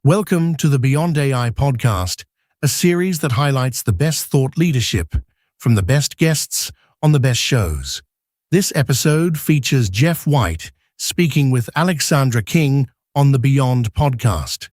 Welcome to the Beyond AI podcast, a series that highlights the best thought leadership from the best guests on the best shows. This episode features Geoff White speaking with Aleksandra King on the Beyond podcast.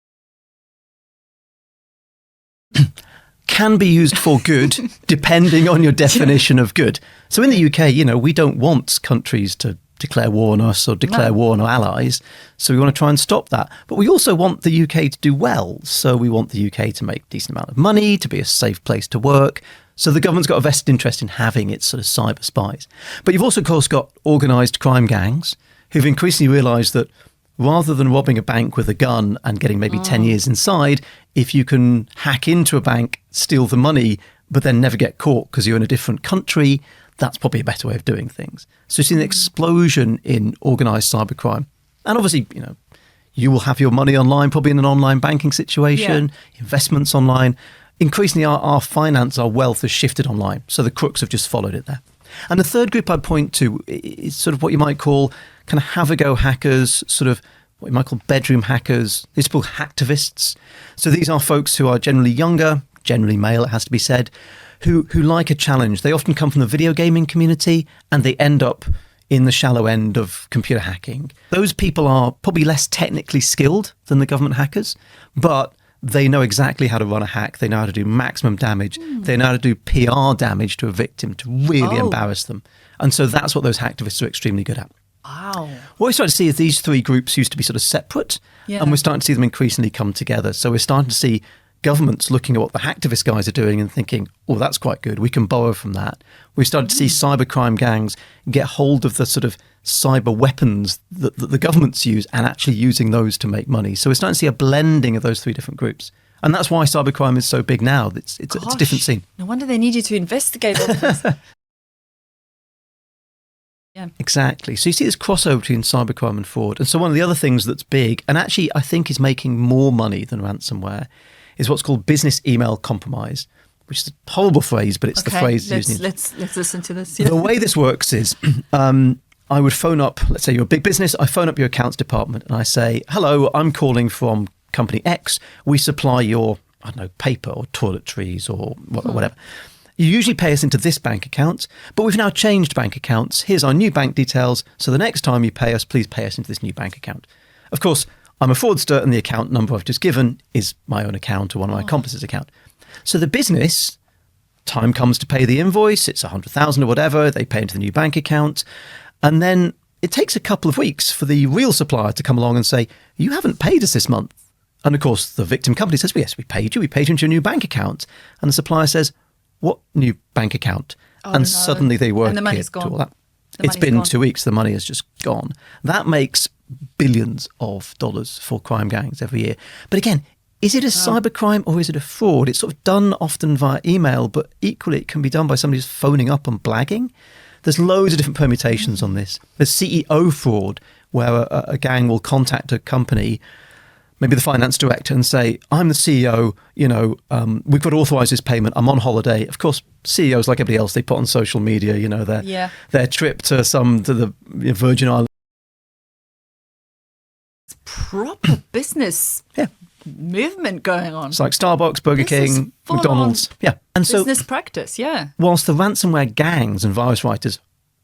Can be used for good, depending on your definition of good. So in the UK, we don't want countries to declare war on us or declare war on our allies. So we want to try and stop that. But we also want the UK to do well. So we want the UK to make a decent amount of money, to be a safe place to work. So the government's got a vested interest in having its sort of cyber spies. But you've also, of course, got organised crime gangs who've increasingly realised that rather than robbing a bank with a gun and getting maybe 10 years inside, if you can hack into a bank, steal the money, but then never get caught because you're in a different country, that's probably a better way of doing things. So you've seen an explosion in organised cybercrime. And obviously, you will have your money online, probably in an online banking situation, investments online. Increasingly, our finance, our wealth has shifted online. So the crooks have just followed it there. And the third group I'd point to is sort of what you might call kind of have-a-go hackers, sort of what you might call bedroom hackers. These are called hacktivists. So these are folks who are generally younger, generally male, it has to be said, who like a challenge. They often come from the video gaming community and they end up in the shallow end of computer hacking. Those people are probably less technically skilled than the government hackers, but they know exactly how to run a hack. They know how to do maximum damage. They know how to do PR damage to a victim to really embarrass them. And so that's what those hacktivists are extremely good at. Wow. What we start to see is these three groups used to be sort of separate, and we're starting to see them increasingly come together. So we're starting to see governments looking at what the hacktivist guys are doing and thinking, oh, that's quite good. We can borrow from that. We've started to see cybercrime gangs get hold of the sort of cyber weapons that the governments use and actually using those to make money. So we're starting to see a blending of those three different groups. And that's why cybercrime is so big now. It's a different scene. No wonder they need you to investigate all this. Yeah. Exactly. So you see this crossover between cybercrime and fraud. And so one of the other things that's big, and actually I think is making more money than ransomware, is what's called business email compromise, which is a horrible phrase, but it's the phrase used. Let's listen to this. The way this works is I would phone up, let's say you're a big business, I phone up your accounts department and I say, hello, I'm calling from company X. We supply your, paper or toiletries or whatever. You usually pay us into this bank account, but we've now changed bank accounts. Here's our new bank details. So the next time you pay us, please pay us into this new bank account. Of course, I'm a fraudster and the account number I've just given is my own account or one of my accomplices' account. So the business, time comes to pay the invoice, it's 100,000 or whatever, they pay into the new bank account. And then it takes a couple of weeks for the real supplier to come along and say, you haven't paid us this month. And of course, the victim company says, well, yes, we paid you into your new bank account. And the supplier says, what new bank account? Suddenly they work and the money's to all gone. that. It's been 2 weeks, the money has just gone. That makes billions of dollars for crime gangs every year. But again, is it a cybercrime or is it a fraud? It's sort of done often via email, but equally it can be done by somebody who's phoning up and blagging. There's loads of different permutations on this. There's CEO fraud, where a gang will contact a company, maybe the finance director, and say, I'm the CEO, we've got to authorise this payment, I'm on holiday. Of course, CEOs, like everybody else, they put on social media, their trip to the Virgin Islands. Proper business movement going on. It's like Starbucks, Burger King, McDonald's. Yeah. And so business practice, whilst the ransomware gangs and virus writers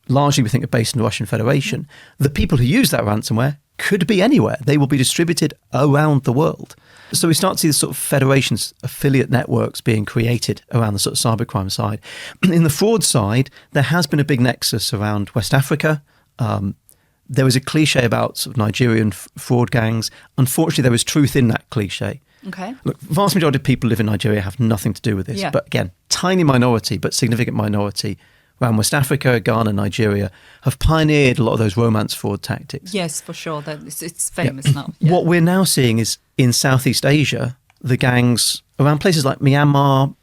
largely we think are based in the Russian Federation, the people who use that ransomware could be anywhere. They will be distributed around the world. So we start to see the sort of federations, affiliate networks being created around the sort of cybercrime side. In the fraud side, there has been a big nexus around West Africa. There was a cliche about sort of Nigerian fraud gangs. Unfortunately, there was truth in that cliche. Okay. Look, vast majority of people who live in Nigeria have nothing to do with this. Yeah. But again, tiny minority, but significant minority around West Africa, Ghana, Nigeria, have pioneered a lot of those romance fraud tactics. Yes, for sure. It's famous now. Yeah. What we're now seeing is in Southeast Asia, the gangs around places like Myanmar,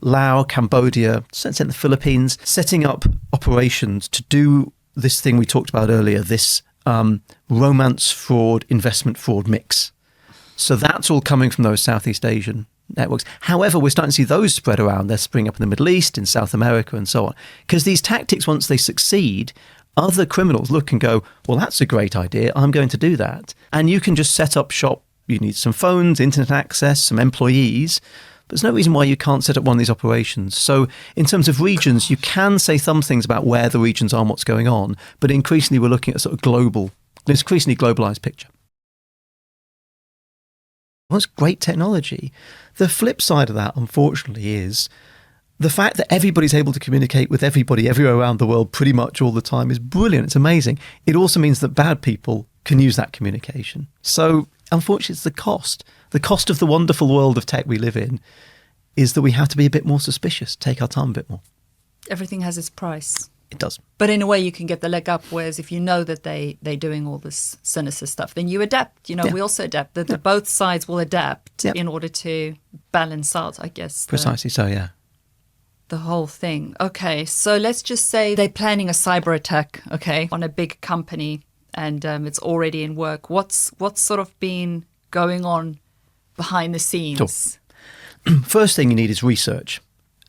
Laos, Cambodia, in the Philippines, setting up operations to do this thing we talked about earlier, this romance fraud, investment fraud mix. So that's all coming from those Southeast Asian networks. However, we're starting to see those spread around. They're springing up in the Middle East, in South America and so on. Because these tactics, once they succeed, other criminals look and go, well, that's a great idea. I'm going to do that. And you can just set up shop, you need some phones, internet access, some employees. There's no reason why you can't set up one of these operations. So in terms of regions, you can say some things about where the regions are and what's going on, but increasingly we're looking at a sort of increasingly globalized picture. Well, it's great technology. The flip side of that, unfortunately, is the fact that everybody's able to communicate with everybody everywhere around the world pretty much all the time is brilliant. It's amazing. It also means that bad people can use that communication. So unfortunately, it's the cost. The cost of the wonderful world of tech we live in is that we have to be a bit more suspicious, take our time a bit more. Everything has its price. It does. But in a way, you can get the leg up, whereas if you know that they're doing all this sinister stuff, then you adapt. We also adapt. That both sides will adapt in order to balance out, I guess. Precisely so, yeah. The whole thing. Okay, so let's just say they're planning a cyber attack, on a big company, and it's already in work. What's sort of been going on behind the scenes? Sure. First thing you need is research.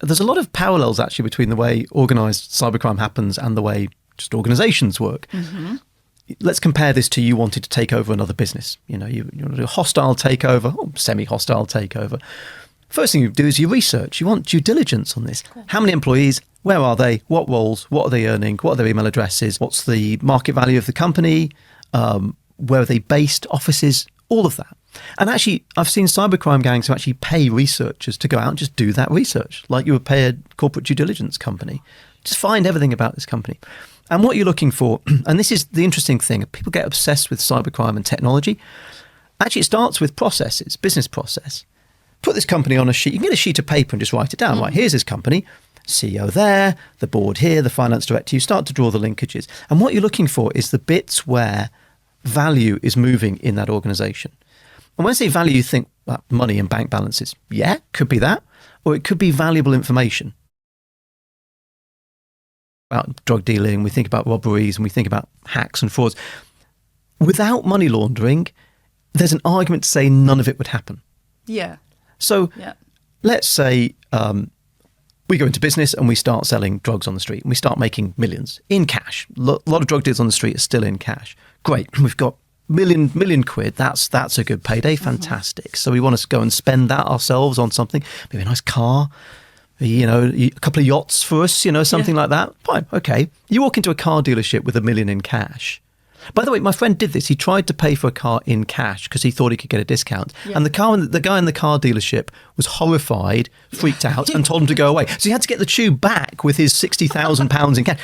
There's a lot of parallels actually between the way organised cybercrime happens and the way just organisations work. Mm-hmm. Let's compare this to you wanted to take over another business. You want to do a hostile takeover or semi-hostile takeover. First thing you do is you research. You want due diligence on this. Cool. How many employees? Where are they? What roles? What are they earning? What are their email addresses? What's the market value of the company? Where are they based? Offices? All of that. And actually, I've seen cybercrime gangs who actually pay researchers to go out and just do that research, like you would pay a corporate due diligence company. Just find everything about this company. And what you're looking for, and this is the interesting thing, people get obsessed with cybercrime and technology. Actually, it starts with processes, business process. Put this company on a sheet. You can get a sheet of paper and just write it down. Right, here's this company, CEO there, the board here, the finance director. You start to draw the linkages. And what you're looking for is the bits where value is moving in that organisation. And when I say value, you think money and bank balances. Yeah, could be that. Or it could be valuable information. About drug dealing, we think about robberies, and we think about hacks and frauds. Without money laundering, there's an argument to say none of it would happen. Yeah. So let's say we go into business and we start selling drugs on the street and we start making millions in cash. A lot of drug deals on the street are still in cash. Great. We've got million quid. That's a good payday. Fantastic. So we want to go and spend that ourselves on something, maybe a nice car, a couple of yachts for us, something like that. Fine. Okay. You walk into a car dealership with $1 million in cash. By the way, my friend did this. He tried to pay for a car in cash because he thought he could get a discount. Yeah. And the guy in the car dealership was horrified, freaked out, and told him to go away. So he had to get the tube back with his £60,000 in cash.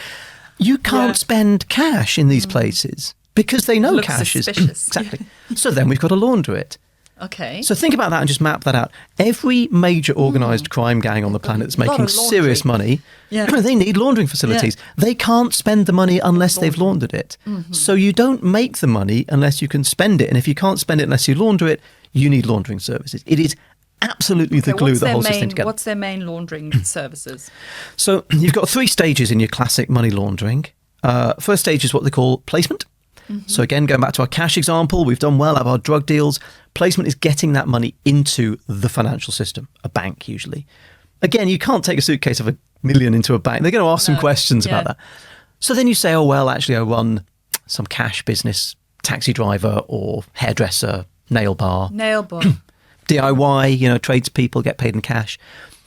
You can't spend cash in these places because they know cash is exactly. So then we've got to launder it. Okay. So think about that and just map that out. Every major organised crime gang on the planet that's making serious money, they need laundering facilities. Yeah. They can't spend the money unless they've laundered it. Mm-hmm. So you don't make the money unless you can spend it. And if you can't spend it unless you launder it, you need laundering services. It is absolutely the glue that holds this thing together. What's their main laundering services? So you've got 3 stages in your classic money laundering. First stage is what they call placement. Mm-hmm. So again, going back to our cash example, we've done well out of our drug deals. Placement is getting that money into the financial system, a bank usually. Again, you can't take a suitcase of $1 million into a bank. They're going to ask some questions about that. So then you say, oh, well, actually, I run some cash business, taxi driver or hairdresser, nail bar. DIY, tradespeople get paid in cash.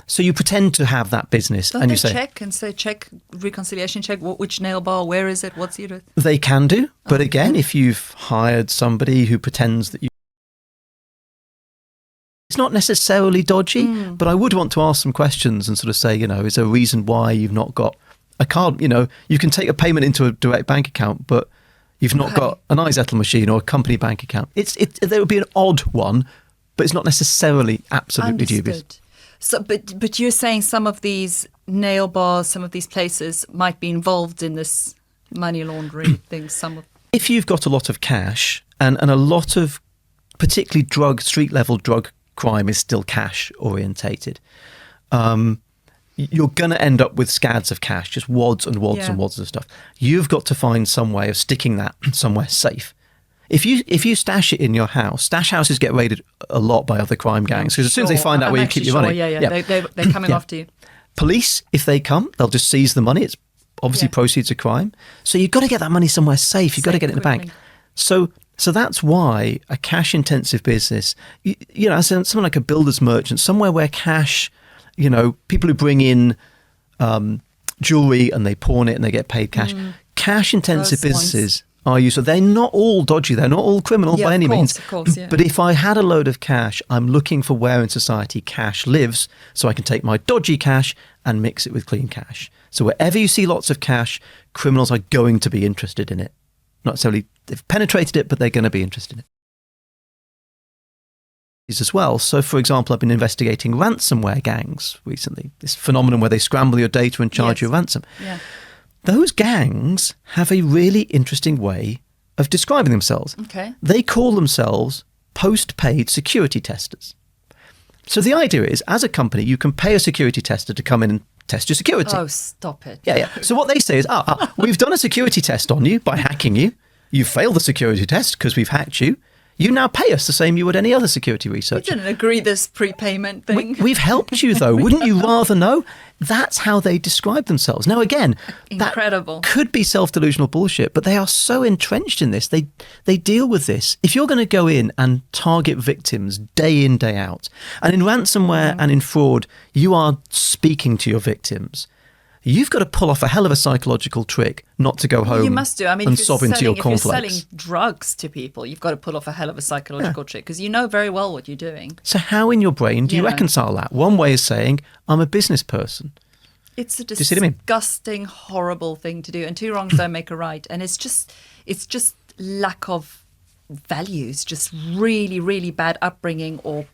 So you pretend to have that business. Don't and they you say, check, reconciliation check, which nail bar, where is it, what's it? They can do. But again, if you've hired somebody who pretends that it's not necessarily dodgy, but I would want to ask some questions and sort of say, is there a reason why you've not got a card? You can take a payment into a direct bank account, but you've not got an iZettle machine or a company bank account. There would be an odd one, but it's not necessarily absolutely dubious. So, but you're saying some of these nail bars, some of these places might be involved in this money laundering thing. If you've got a lot of cash and a lot of particularly street level drug crime is still cash orientated, you're going to end up with scads of cash, just wads and wads and wads of stuff. You've got to find some way of sticking that somewhere safe. If you stash it in your house, stash houses get raided a lot by other crime gangs because as soon as they find out where you keep your money, they're coming after you. Police, if they come, they'll just seize the money. It's obviously proceeds of crime. So you've got to get that money somewhere safe. You've got to get it in the bank. So So that's why a cash-intensive business, something like a builder's merchant, somewhere where cash, people who bring in jewelry and they pawn it and they get paid cash. Cash-intensive businesses are useful. They're not all dodgy. They're not all criminal by any means. Of course, yeah. But if I had a load of cash, I'm looking for where in society cash lives, so I can take my dodgy cash and mix it with clean cash. So wherever you see lots of cash, criminals are going to be interested in it. Not necessarily they've penetrated it, but they're going to be interested in it as well. So, for example, I've been investigating ransomware gangs recently, this phenomenon where they scramble your data and charge you a ransom. Yeah. Those gangs have a really interesting way of describing themselves. Okay. They call themselves post-paid security testers. So the idea is, as a company, you can pay a security tester to come in and test your security. Oh, stop it. Yeah. So what they say is, we've done a security test on you by hacking you. You failed the security test because we've hacked you. You now pay us the same you would any other security researcher. We didn't agree this prepayment thing. We've helped you, though. Wouldn't you rather know? That's how they describe themselves. Now, again, Incredible. that could be self-delusional bullshit, but they are so entrenched in this. They deal with this. If you're going to go in and target victims day in, day out, and in ransomware and in fraud, you are speaking to your victims, you've got to pull off a hell of a psychological trick not to go home You must do. I mean, and sob into your if you're cornflakes. selling drugs to people, you've got to pull off a hell of a psychological trick because you know very well what you're doing. So how in your brain do you reconcile that? One way is saying, I'm a business person. It's a you see what I mean? disgusting, horrible thing to do. And two wrongs don't make a right. And it's just lack of values, just really, really bad upbringing or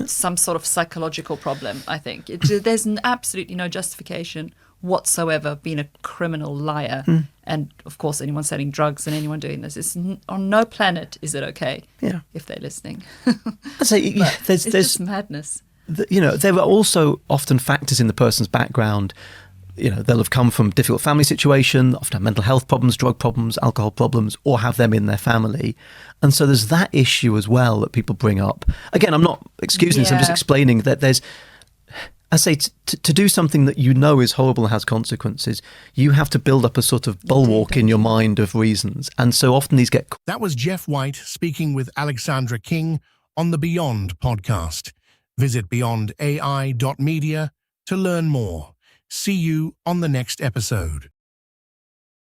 some sort of psychological problem, I think. There's absolutely no justification whatsoever being a criminal liar. And of course, anyone selling drugs and anyone doing this is on no planet is it okay if they're listening. I'd say there's just madness. There are also often factors in the person's background. They'll have come from a difficult family situation, often have mental health problems, drug problems, alcohol problems, or have them in their family. And so there's that issue as well that people bring up. Again, I'm not excusing this, I'm just explaining that there's, I say, to do something that you know is horrible and has consequences, you have to build up a sort of bulwark in your mind of reasons. And so often these get... That was Geoff White speaking with Aleksandra King on the Beyond podcast. Visit beyondai.media to learn more. See you on the next episode.